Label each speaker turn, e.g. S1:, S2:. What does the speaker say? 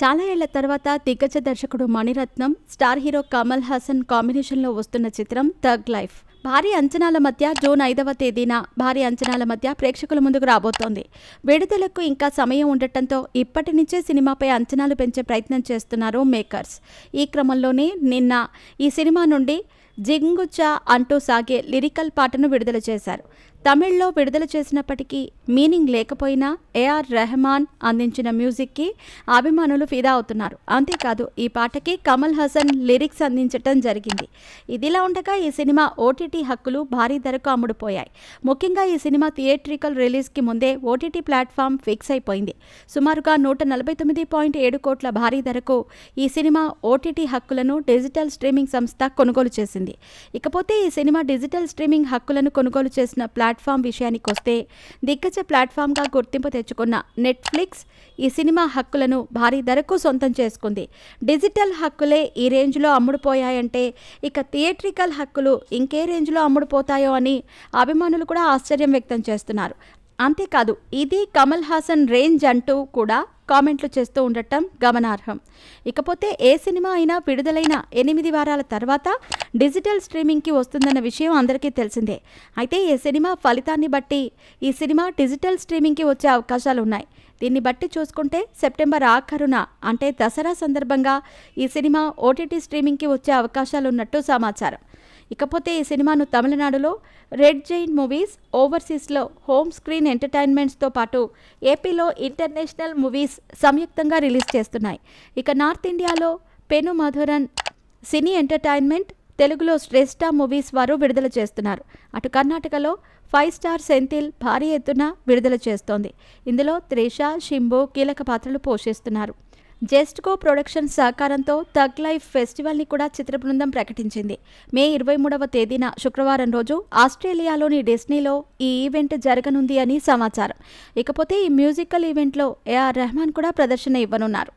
S1: చాలా ఏళ్ల తర్వాత దిగ్గజ దర్శకుడు మణిరత్నం, స్టార్ హీరో కమల్ హాసన్ కాంబినేషన్లో వస్తున్న చిత్రం థగ్ లైఫ్ భారీ అంచనాల మధ్య జూన్ 5వ తేదీన ప్రేక్షకుల ముందుకు రాబోతోంది. విడుదలకు ఇంకా సమయం ఉండటంతో ఇప్పటి నుంచే సినిమాపై అంచనాలు పెంచే ప్రయత్నం చేస్తున్నారు మేకర్స్. ఈ క్రమంలోనే నిన్న ఈ సినిమా నుండి జింగుచా అంటూ సాగే లిరికల్ పాటను విడుదల చేశారు. తమిళ్లో విడుదల చేసినప్పటికీ మీనింగ్ లేకపోయినా ఏఆర్ రెహమాన్ అందించిన మ్యూజిక్కి అభిమానులు ఫిదా అవుతున్నారు. అంతేకాదు ఈ పాటకి కమల్ హాసన్ లిరిక్స్ అందించటం జరిగింది. ఇదిలా ఉండగా ఈ సినిమా ఓటీటీ హక్కులు భారీ ధరకు అమ్ముడుపోయాయి. ముఖ్యంగా ఈ సినిమా థియేట్రికల్ రిలీజ్కి ముందే ఓటీటీ ప్లాట్ఫామ్ ఫిక్స్ అయిపోయింది. సుమారుగా 149.7 కోట్ల భారీ ధరకు ఈ సినిమా ఓటీటీ హక్కులను డిజిటల్ స్ట్రీమింగ్ సంస్థ కొనుగోలు చేసింది. ఇకపోతే ఈ సినిమా డిజిటల్ స్ట్రీమింగ్ హక్కులను కొనుగోలు చేసిన ప్లాట్ఫామ్ విషయానికి వస్తే దిగ్గజ ప్లాట్ఫామ్గా గుర్తింపు తెచ్చుకున్న నెట్ఫ్లిక్స్ ఈ సినిమా హక్కులను భారీ ధరకు సొంతం చేసుకుంది. డిజిటల్ హక్కులే ఈ రేంజ్లో అమ్ముడుపోయాయంటే ఇక థియేట్రికల్ హక్కులు ఇంకే రేంజ్లో అమ్ముడుపోతాయో అని అభిమానులు కూడా ఆశ్చర్యం వ్యక్తం చేస్తున్నారు. అంతేకాదు ఇది కమల్ హాసన్ రేంజ్ అంటూ కూడా కామెంట్లు చేస్తూ ఉండటం గమనార్హం. ఇకపోతే ఏ సినిమా అయినా విడుదలైన 8 వారాల తర్వాత డిజిటల్ స్ట్రీమింగ్కి వస్తుందన్న విషయం అందరికీ తెలిసిందే. అయితే ఈ సినిమా ఫలితాన్ని బట్టి ఈ సినిమా డిజిటల్ స్ట్రీమింగ్కి వచ్చే అవకాశాలు ఉన్నాయి. దీన్ని బట్టి చూసుకుంటే సెప్టెంబర్ ఆఖరున అంటే దసరా సందర్భంగా ఈ సినిమా ఓటీటీ స్ట్రీమింగ్కి వచ్చే అవకాశాలున్నట్టు సమాచారం. ఇకపోతే ఈ సినిమాను తమిళనాడులో రెడ్ జైన్ మూవీస్, ఓవర్సీస్లో హోమ్ స్క్రీన్ ఎంటర్టైన్మెంట్స్తో పాటు ఏపీలో ఇంటర్నేషనల్ మూవీస్ సంయుక్తంగా రిలీజ్ చేస్తున్నాయి. ఇక నార్త్ ఇండియాలో పెను మధురన్ సినీ ఎంటర్టైన్మెంట్, తెలుగులో శ్రేష్ఠ మూవీస్ వారు విడుదల చేస్తున్నారు. అటు కర్ణాటకలో 5 స్టార్ సెంథిల్ భారీ ఎత్తున విడుదల చేస్తోంది. ఇందులో త్రిష, షింబు కీలక పాత్రలు పోషిస్తున్నారు. జస్ట్ గో ప్రొడక్షన్స్ సహకారంతో థగ్ లైఫ్ ఫెస్టివల్ని కూడా చిత్ర బృందం ప్రకటించింది. మే 23వ తేదీన శుక్రవారం రోజు ఆస్ట్రేలియాలోని డిస్నీలో ఈ ఈవెంట్ జరగనుంది అని సమాచారం. ఇకపోతే ఈ మ్యూజికల్ ఈవెంట్లో ఏఆర్ రెహమాన్ కూడా ప్రదర్శన ఇవ్వనున్నారు.